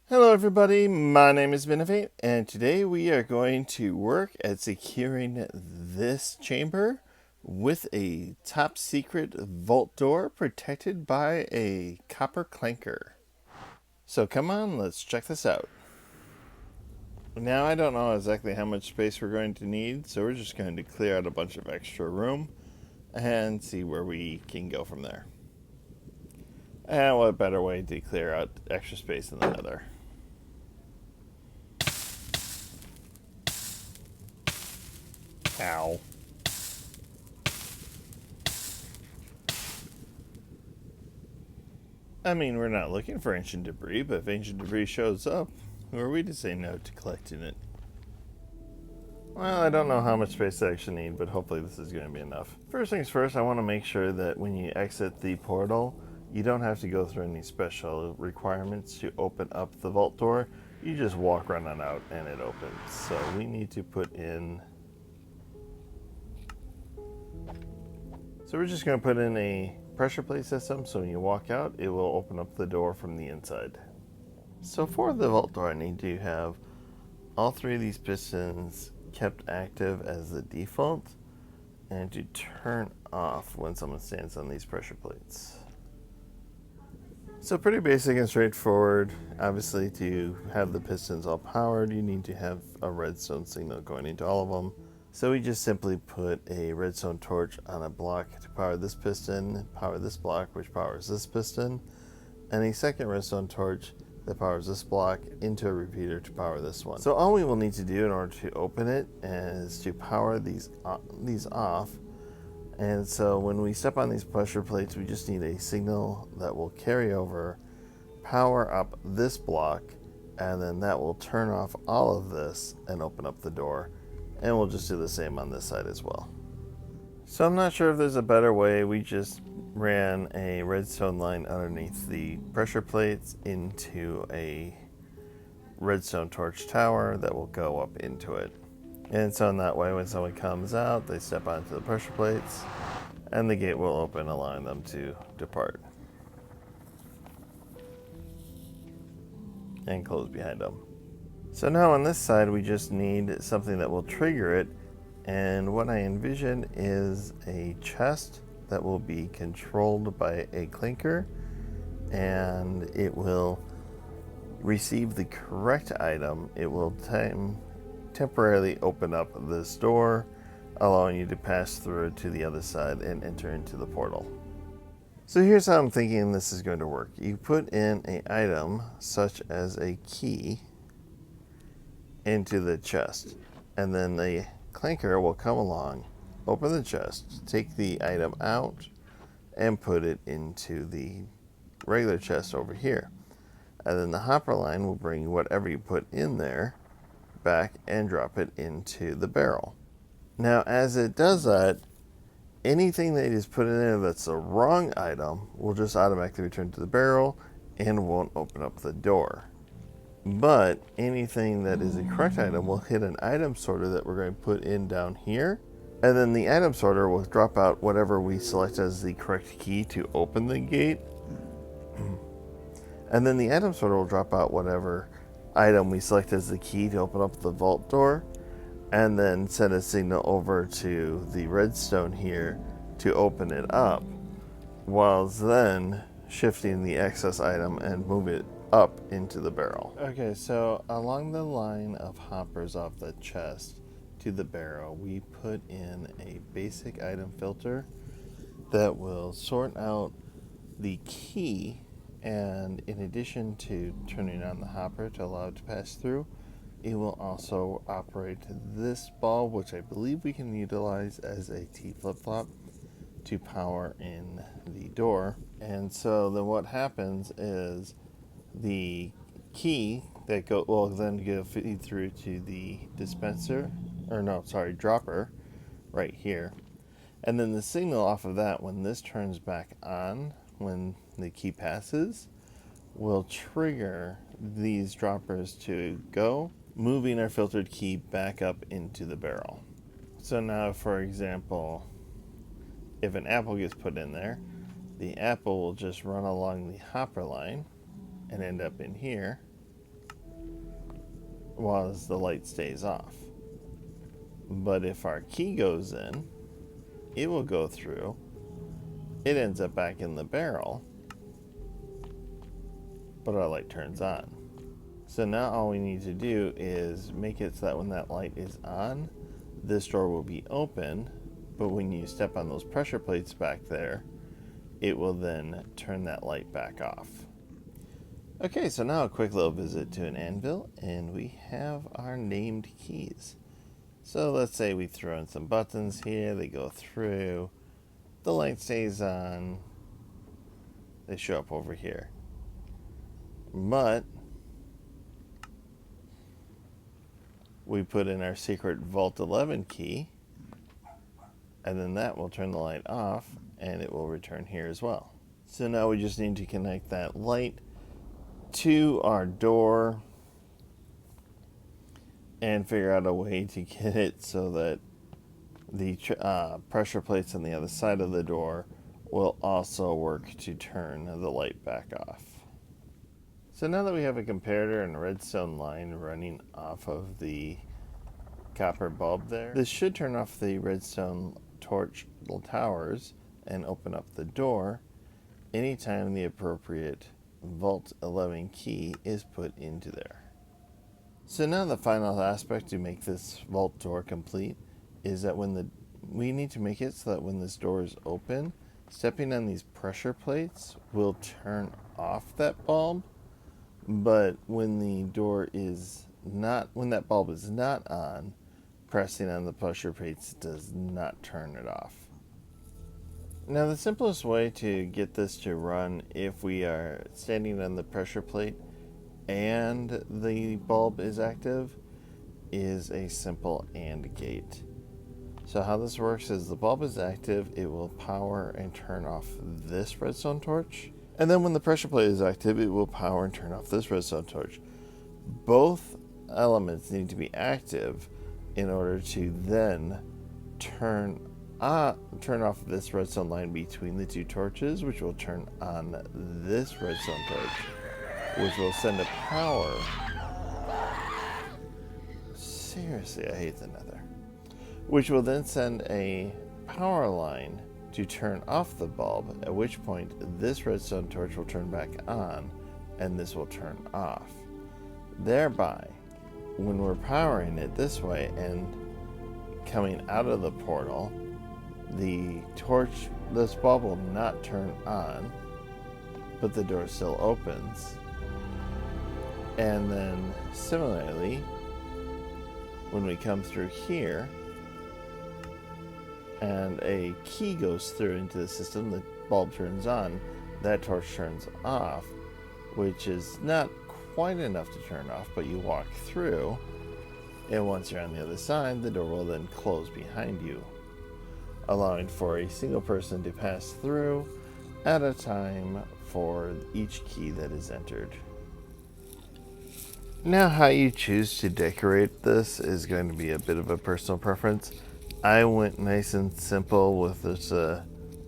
Hello everybody, my name is Benefate, and today we are going to work at securing this chamber with a top secret vault door protected by a copper clanker. So come on, let's check this out. Now I don't know exactly how much space we're going to need, so we're just going to clear out a bunch of extra room and see where we can go from there. And what better way to clear out extra space than the nether? Ow. I mean, we're not looking for ancient debris, but if ancient debris shows up, who are we to say no to collecting it? Well, I don't know how much space I actually need, but hopefully this is going to be enough. First things first, I want to make sure that when you exit the portal, you don't have to go through any special requirements to open up the vault door. You just walk right on out and it opens. So we need to put in... So we're just going to put in a pressure plate system, so when you walk out, it will open up the door from the inside. So for the vault door, I need to have all three of these pistons kept active as the default, and to turn off when someone stands on these pressure plates. So pretty basic and straightforward. Obviously, to have the pistons all powered, you need to have a redstone signal going into all of them. So we just simply put a redstone torch on a block to power this piston, power this block which powers this piston, and a second redstone torch that powers this block into a repeater to power this one. So all we will need to do in order to open it is to power these off. And so when we step on these pressure plates, we just need a signal that will carry over, power up this block, and then that will turn off all of this and open up the door. And we'll just do the same on this side as well. So I'm not sure if there's a better way. We just ran a redstone line underneath the pressure plates into a redstone torch tower that will go up into it. And so in that way, when someone comes out, they step onto the pressure plates and the gate will open, allowing them to depart and close behind them. So now on this side, we just need something that will trigger it, and what I envision is a chest that will be controlled by a clanker, and it will receive the correct item. It will temporarily open up this door, allowing you to pass through to the other side and enter into the portal. So here's how I'm thinking this is going to work. You put in an item such as a key into the chest, and then the clanker will come along, open the chest, take the item out, and put it into the regular chest over here. And then the hopper line will bring whatever you put in there back and drop it into the barrel. Now, as it does that, anything that is put in there that's the wrong item will just automatically return to the barrel and won't open up the door. But anything that is a correct item will hit an item sorter that we're going to put in down here. And then the item sorter will drop out whatever we select as the correct key to open the gate. And then the item sorter will drop out whatever item we select as the key to open up the vault door. And then send a signal over to the redstone here to open it up, whilst then shifting the excess item and move it up into the barrel. Okay, so along the line of hoppers off the chest to the barrel, we put in a basic item filter that will sort out the key, and in addition to turning on the hopper to allow it to pass through, it will also operate this ball, which I believe we can utilize as a T flip-flop to power in the door. And so then what happens is the key that will then go feed through to the dropper right here. And then the signal off of that, when this turns back on, when the key passes, will trigger these droppers to go, moving our filtered key back up into the barrel. So now, for example, if an apple gets put in there, the apple will just run along the hopper line and end up in here. while the light stays off. But if our key goes in, it will go through. It ends up back in the barrel, but our light turns on. So now all we need to do is make it so that when that light is on, this door will be open, but when you step on those pressure plates back there, it will then turn that light back off. Okay, so now a quick little visit to an anvil, and we have our named keys. So let's say we throw in some buttons here, they go through, the light stays on, they show up over here. But we put in our secret Vault 11 key, and then that will turn the light off, and it will return here as well. So now we just need to connect that light to our door and figure out a way to get it so that the pressure plates on the other side of the door will also work to turn the light back off. So now that we have a comparator and a redstone line running off of the copper bulb there, this should turn off the redstone torch towers and open up the door anytime the appropriate Vault 11 key is put into there. So now the final aspect to make this vault door complete is that we need to make it so that when this door is open, stepping on these pressure plates will turn off that bulb. But when that bulb is not on, pressing on the pressure plates does not turn it off. Now the simplest way to get this to run if we are standing on the pressure plate and the bulb is active is a simple AND gate. So how this works is the bulb is active, it will power and turn off this redstone torch. And then when the pressure plate is active, it will power and turn off this redstone torch. Both elements need to be active in order to then turn off this redstone line between the two torches, which will turn on this redstone torch, which will send a power. Seriously, I hate the nether. Which will then send a power line to turn off the bulb, at which point this redstone torch will turn back on and this will turn off. Thereby, when we're powering it this way and coming out of the portal, this bulb will not turn on, but the door still opens. And then similarly, when we come through here and a key goes through into the system, the bulb turns on, that torch turns off, which is not quite enough to turn off, but you walk through, and once you're on the other side, the door will then close behind you, allowing for a single person to pass through at a time for each key that is entered. Now, how you choose to decorate this is going to be a bit of a personal preference. I went nice and simple with this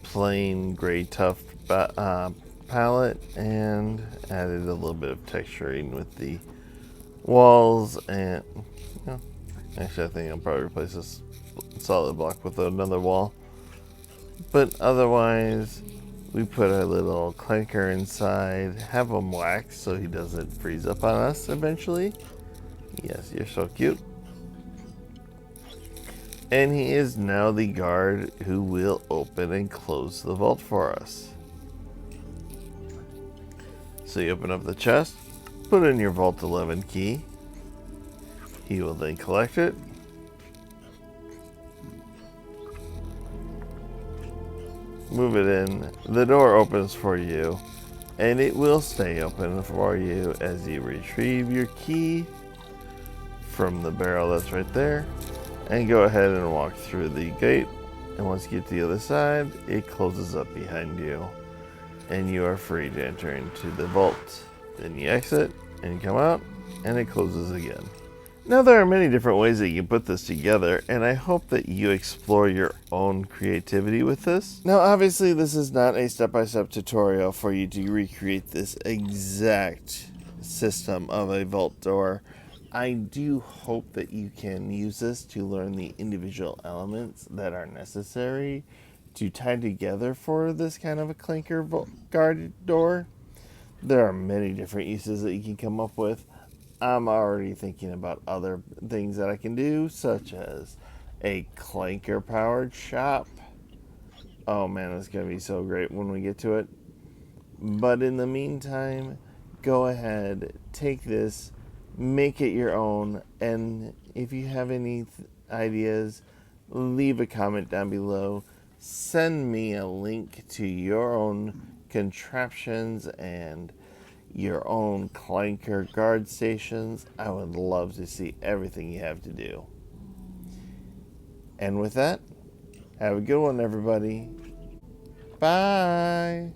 plain gray tuff palette and added a little bit of texturing with the walls, and actually I think I'll probably replace this solid block with another wall. But otherwise, we put our little clanker inside, have him wax so he doesn't freeze up on us eventually. Yes, you're so cute. And he is now the guard who will open and close the vault for us. So you open up the chest, put in your Vault 11 key. He will then collect it. Move it in. The door opens for you, and it will stay open for you as you retrieve your key from the barrel that's right there, and go ahead and walk through the gate. And once you get to the other side, it closes up behind you, and you are free to enter into the vault. Then you exit, and you come out, and it closes again. Now, there are many different ways that you can put this together, and I hope that you explore your own creativity with this. Now, obviously, this is not a step-by-step tutorial for you to recreate this exact system of a vault door, I do hope that you can use this to learn the individual elements that are necessary to tie together for this kind of a clanker guard door. There are many different uses that you can come up with. I'm already thinking about other things that I can do, such as a clanker powered shop. Oh man, it's going to be so great when we get to it. But in the meantime, go ahead, take this, make it your own, and if you have any ideas, leave a comment down below. Send me a link to your own contraptions and your own clanker guard stations. I would love to see everything you have to do. And with that, have a good one, everybody. Bye.